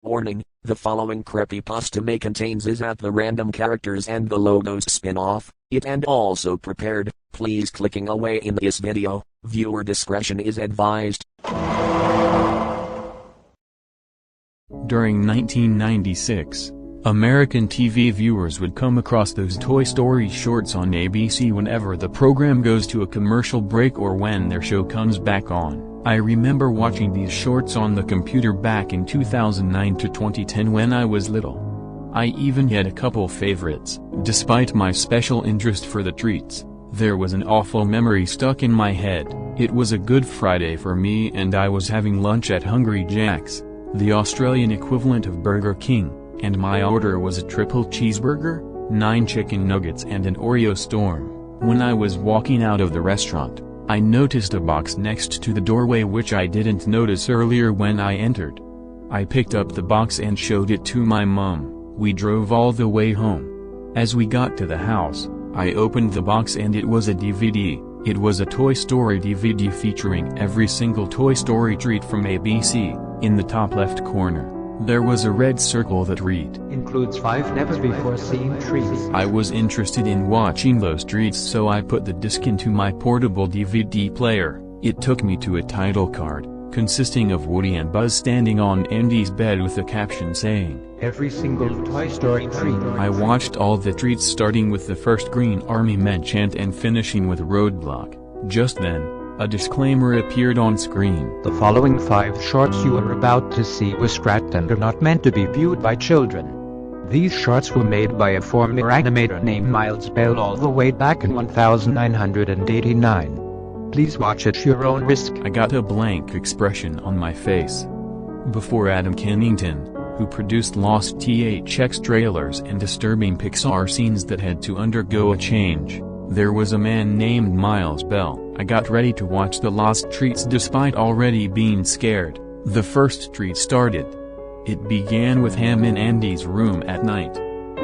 Warning, the following creepypasta may contains is at the random characters and the logos spin-off, it and also prepared, please clicking away in this video, viewer discretion is advised. During 1996, American TV viewers would come across those Toy Story shorts on ABC whenever the program goes to a commercial break or when their show comes back on. I remember watching these shorts on the computer back in 2009 to 2010 when I was little. I even had a couple favorites. Despite my special interest for the treats, there was an awful memory stuck in my head. It was a Good Friday for me and I was having lunch at Hungry Jack's, the Australian equivalent of Burger King, and my order was a triple cheeseburger, 9 chicken nuggets and an Oreo Storm. When I was walking out of the restaurant, I noticed a box next to the doorway which I didn't notice earlier when I entered. I picked up the box and showed it to my mom. We drove all the way home. As we got to the house, I opened the box and it was a DVD. It was a Toy Story DVD featuring every single Toy Story treat from ABC. In the top left corner, there was a red circle that read, "Includes 5 never-before-seen treats." I was interested in watching those treats, so I put the disc into my portable DVD player. It took me to a title card, consisting of Woody and Buzz standing on Andy's bed with a caption saying, "Every single Toy Story treat." I watched all the treats starting with the first Green Army Men chant and finishing with Roadblock. Just then, a disclaimer appeared on screen. The following 5 shorts you are about to see were scrapped and are not meant to be viewed by children. These shorts were made by a former animator named Miles Bell all the way back in 1989. Please watch at your own risk. I got a blank expression on my face. Before Adam Kennington, who produced Lost THX trailers and disturbing Pixar scenes that had to undergo a change, there was a man named Miles Bell. I got ready to watch the Lost treats despite already being scared. The first treat started. It began with Ham in Andy's room at night.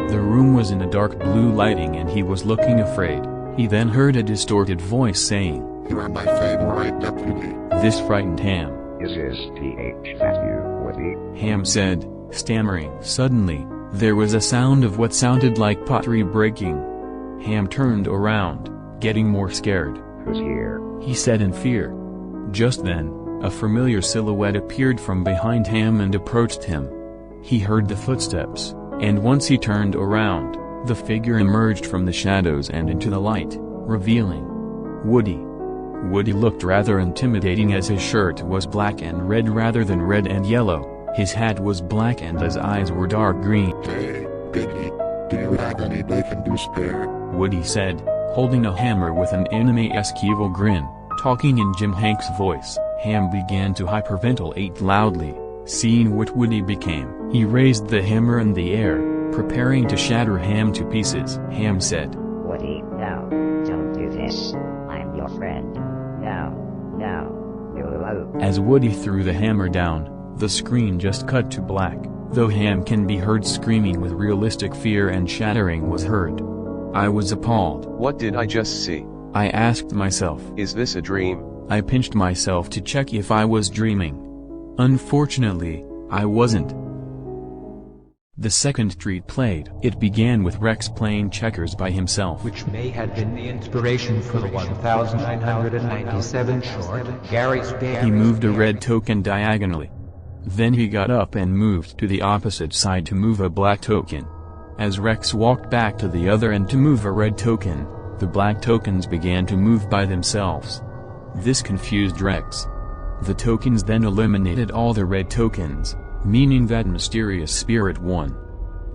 The room was in a dark blue lighting and he was looking afraid. He then heard a distorted voice saying, "You are my favorite deputy." This frightened Ham. "Is this PH that you, Woody?" Ham said, stammering. Suddenly, there was a sound of what sounded like pottery breaking. Ham turned around, getting more scared. "Who's here?" he said in fear. Just then, a familiar silhouette appeared from behind Ham and approached him. He heard the footsteps, and once he turned around, the figure emerged from the shadows and into the light, revealing Woody. Woody looked rather intimidating as his shirt was black and red rather than red and yellow, his hat was black and his eyes were dark green. "Hey, Piggy, do you have any bacon to spare?" Woody said, holding a hammer with an anime-esque evil grin. Talking in Jim Hanks' voice, Ham began to hyperventilate loudly. Seeing what Woody became, he raised the hammer in the air, preparing to shatter Ham to pieces. Ham said, "Woody, no, don't do this. I'm your friend. No. As Woody threw the hammer down, the screen just cut to black, though Ham can be heard screaming with realistic fear and shattering was heard. I was appalled. What did I just see? I asked myself. Is this a dream? I pinched myself to check if I was dreaming. Unfortunately, I wasn't. The second treat played. It began with Rex playing checkers by himself, which may have been the inspiration for the 1997 short, Gary's Day. He moved a red token diagonally. Then he got up and moved to the opposite side to move a black token. As Rex walked back to the other end to move a red token, the black tokens began to move by themselves. This confused Rex. The tokens then eliminated all the red tokens, meaning that mysterious spirit won.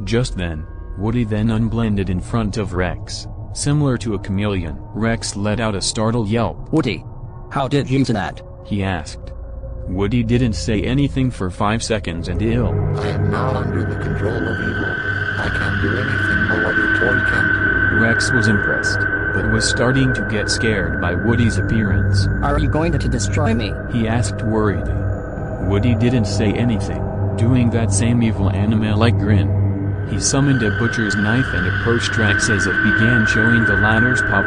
Just then, Woody then unblended in front of Rex, similar to a chameleon. Rex let out a startled yelp. "Woody, how did you do that?" he asked. Woody didn't say anything for 5 seconds and "I am now under the control of evil. I can't do anything no other toy can do." Rex was impressed, but was starting to get scared by Woody's appearance. "Are you going to destroy me?" he asked worriedly. Woody didn't say anything, doing that same evil anime-like grin. He summoned a butcher's knife and approached Rex as it began showing the latter's pop.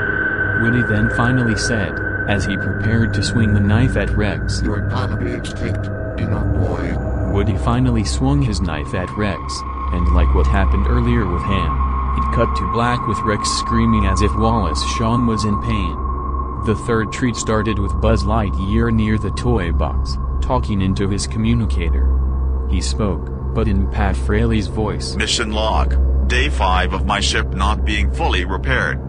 Woody then finally said, as he prepared to swing the knife at Rex, "You're gonna be extinct, boy." Woody finally swung his knife at Rex, and like what happened earlier with Ham, it cut to black with Rex screaming as if Wallace Shawn was in pain. The third treat started with Buzz Lightyear near the toy box, talking into his communicator. He spoke, but in Pat Fraley's voice. Mission log, day 5 of my ship not being fully repaired.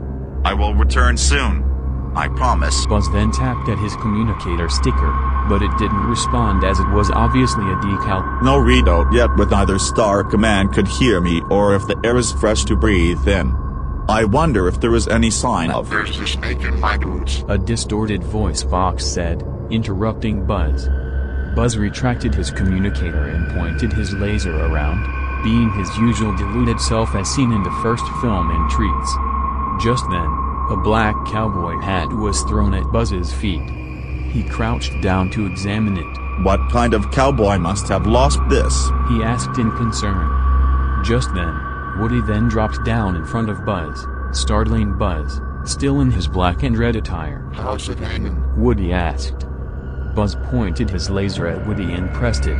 I will return soon. I promise. Buzz then tapped at his communicator sticker, but it didn't respond as it was obviously a decal. No readout yet, but either Star Command could hear me or if the air is fresh to breathe in. I wonder if there is any sign of— There's a snake in my boots. A distorted voice box said, interrupting Buzz. Buzz retracted his communicator and pointed his laser around, being his usual deluded self as seen in the first film in Treats. Just then, a black cowboy hat was thrown at Buzz's feet. He crouched down to examine it. What kind of cowboy must have lost this? He asked in concern. Just then, Woody then dropped down in front of Buzz, startling Buzz, still in his black and red attire. How's it hanging? Woody asked. Buzz pointed his laser at Woody and pressed it.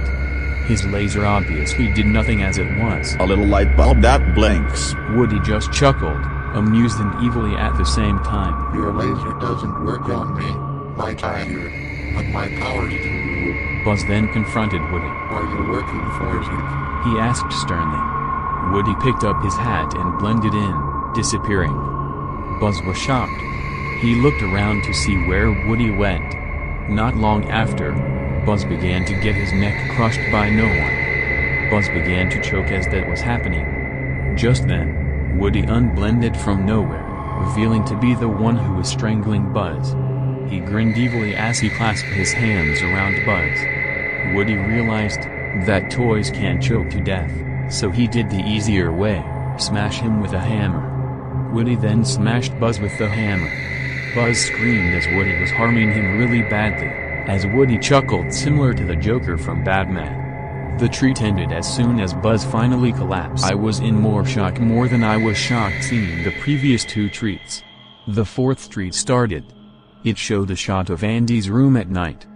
His laser obviously did nothing as it was. A little light bulb that blinks. Woody just chuckled, amused and evilly at the same time. Your laser doesn't work on me, Lightyear, but my powers do. Buzz then confronted Woody. Are you working for it? He asked sternly. Woody picked up his hat and blended in, disappearing. Buzz was shocked. He looked around to see where Woody went. Not long after, Buzz began to get his neck crushed by no one. Buzz began to choke as that was happening. Just then, Woody unblended from nowhere, revealing to be the one who was strangling Buzz. He grinned evilly as he clasped his hands around Buzz. Woody realized that toys can't choke to death, so he did the easier way, smash him with a hammer. Woody then smashed Buzz with the hammer. Buzz screamed as Woody was harming him really badly, as Woody chuckled similar to the Joker from Batman. The treat ended as soon as Buzz finally collapsed. I was in more shock than I was shocked seeing the previous two treats. The fourth treat started. It showed a shot of Andy's room at night.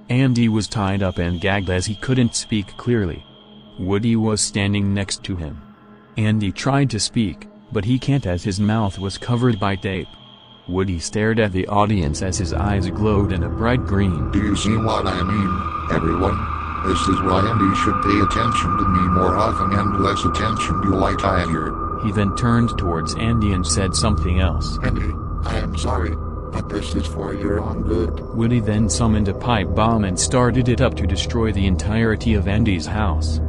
Andy was tied up and gagged as he couldn't speak clearly. Woody was standing next to him. Andy tried to speak, but he can't as his mouth was covered by tape. Woody stared at the audience as his eyes glowed in a bright green. Do you see what I mean, everyone? This is why Andy should pay attention to me more often and less attention to Lightyear. He then turned towards Andy and said something else. Andy, I am sorry, but this is for your own good. Woody then summoned a pipe bomb and started it up to destroy the entirety of Andy's house.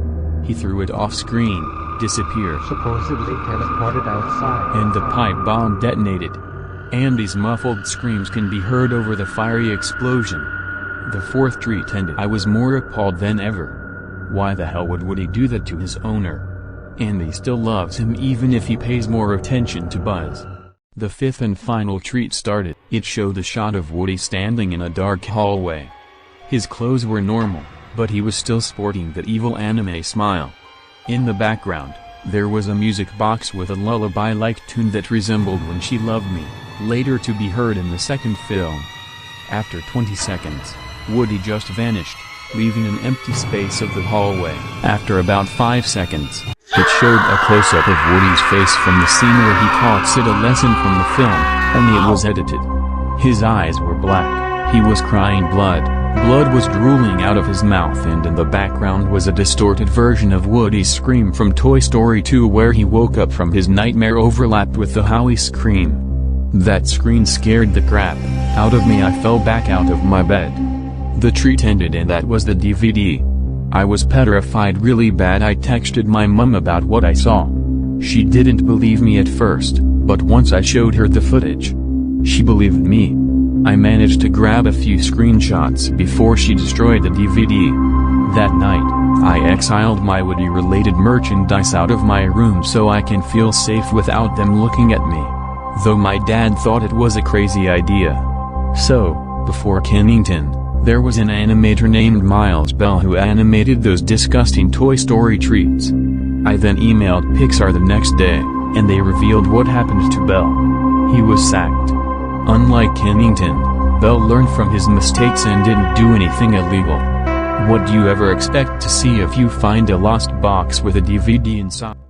He threw it off screen, disappeared, Supposedly teleported outside. and the pipe bomb detonated. Andy's muffled screams can be heard over the fiery explosion. The fourth treat ended. I was more appalled than ever. Why the hell would Woody do that to his owner? Andy still loves him even if he pays more attention to Buzz. The fifth and final treat started. It showed a shot of Woody standing in a dark hallway. His clothes were normal, but he was still sporting the evil anime smile. In the background, there was a music box with a lullaby-like tune that resembled When She Loved Me, later to be heard in the second film. After 20 seconds, Woody just vanished, leaving an empty space of the hallway. After about 5 seconds, it showed a close-up of Woody's face from the scene where he taught Sid a lesson from the film, only it was edited. His eyes were black, he was crying blood. Blood was drooling out of his mouth, and in the background was a distorted version of Woody's scream from Toy Story 2 where he woke up from his nightmare overlapped with the Howie scream. That scream scared the crap out of me. I fell back out of my bed. The treat ended and that was the DVD. I was petrified really bad. I texted my mum about what I saw. She didn't believe me at first, but once I showed her the footage, she believed me. I managed to grab a few screenshots before she destroyed the DVD. That night, I exiled my Woody-related merchandise out of my room so I can feel safe without them looking at me. Though my dad thought it was a crazy idea. So, before Kennington, there was an animator named Miles Bell who animated those disgusting Toy Story treats. I then emailed Pixar the next day, and they revealed what happened to Bell. He was sacked. Unlike Kennington, Bell learned from his mistakes and didn't do anything illegal. What do you ever expect to see if you find a lost box with a DVD inside?